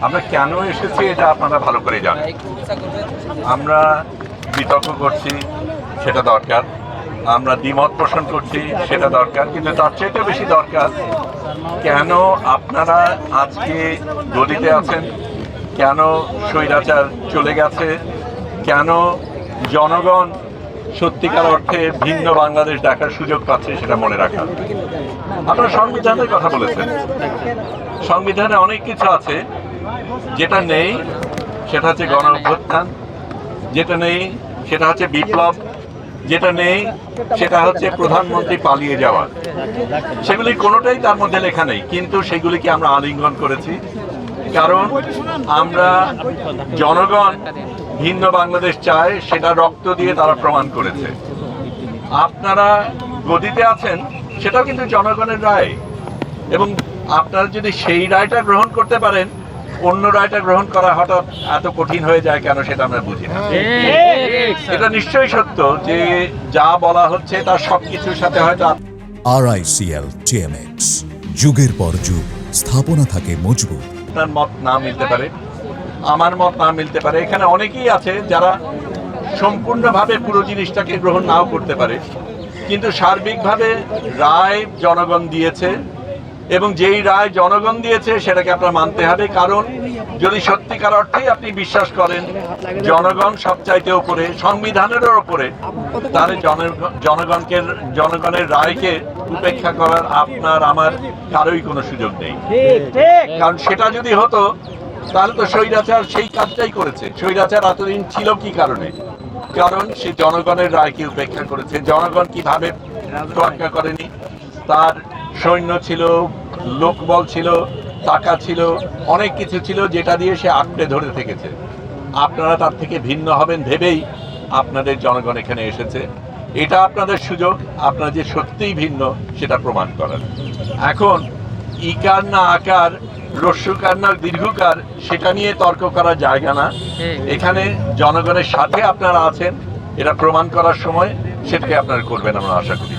আমরা কেন এসেছি এটা আপনারা ভালো করে জানেন। আমরা বিতর্ক করছি, সেটা দরকার। আমরা দ্বিমত পোষণ করছি, সেটা দরকার। কিন্তু তার চাইতে বেশি দরকার, কেন আপনারা আজকে গদিতে আছেন, কেন স্বৈরাচার চলে গেছে, কেন জনগণ সত্যিকার অর্থে ভিন্ন বাংলাদেশ দেখার সুযোগ পাচ্ছে, সেটা মনে রাখা। আপনারা সংবিধানের কথা বলেছেন। সংবিধানে অনেক কিছু আছে, যেটা নেই সেটা হচ্ছে গণ অভ্যুত্থান, যেটা নেই সেটা হচ্ছে বিপ্লব, যেটা নেই সেটা হচ্ছে প্রধানমন্ত্রী পালিয়ে যাওয়া। সেগুলি কোনোটাই তার মধ্যে লেখা নেই, কিন্তু সেগুলিকে আমরা আলিঙ্গন করেছি, কারণ আমরা জনগণ ভিন্ন বাংলাদেশ চায়, সেটা রক্ত দিয়ে তারা প্রমাণ করেছে। আপনারা গদিতে আছেন, সেটাও কিন্তু জনগণের রায়, এবং আপনারা যদি সেই রায়টা গ্রহণ করতে পারেন, অন্য রায়টা গ্রহণ করা হঠাৎ এত কঠিন হয়ে যায় কেন, সেটা আমরা বুঝি না। এটা নিশ্চয়ই সত্য যে যা বলা হচ্ছে তার সবকিছুর সাথে হয়তো RICL TMX, যুগের পর যুগ স্থাপনা থাকে মজবুত। আপনার মত না মিলতে পারে, আমার মত না মিলতে পারে। এখানে অনেকেই আছে যারা সম্পূর্ণভাবে পুরো জিনিসটাকে গ্রহণ নাও করতে পারে, কিন্তু সার্বিকভাবে রায় জনগণ দিয়েছে, এবং যেই রায় জনগণ দিয়েছে সেটাকে আপনার মানতে হবে। কারণ যদি সত্যিকার অর্থেই আপনি বিশ্বাস করেন জনগণ সবচাইতে উপরে, সংবিধানেরও উপরে, তাহলে জনগণের রায়কে উপেক্ষা করার আপনার আমার কারোই কোনো সুযোগ নেই। কারণ সেটা যদি হতো তাহলে তো স্বৈরাচার সেই কাজটাই করেছে। স্বৈরাচার এতদিন ছিল কি কারণে? কারণ সে জনগণের রায়কে উপেক্ষা করেছে। জনগণ কিভাবে তোয়াক্কা করেনি, তার সৈন্য ছিল, লোকবল ছিল, টাকা ছিল, অনেক কিছু ছিল, যেটা দিয়ে সে আঁকড়ে ধরে থেকেছে। আপনারা তার থেকে ভিন্ন হবেন ভেবেই আপনাদের জনগণ এখানে এসেছে। এটা আপনাদের সুযোগ, আপনারা যে সত্যিই ভিন্ন সেটা প্রমাণ করার। এখন ইকার না আকার, রস্যকার না দীর্ঘকার, সেটা নিয়ে তর্ক করার জায়গা না। এখানে জনগণের সাথে আপনারা আছেন, এটা প্রমাণ করার সময় সেটাকে আপনারা করবেন, আমরা আশা করি।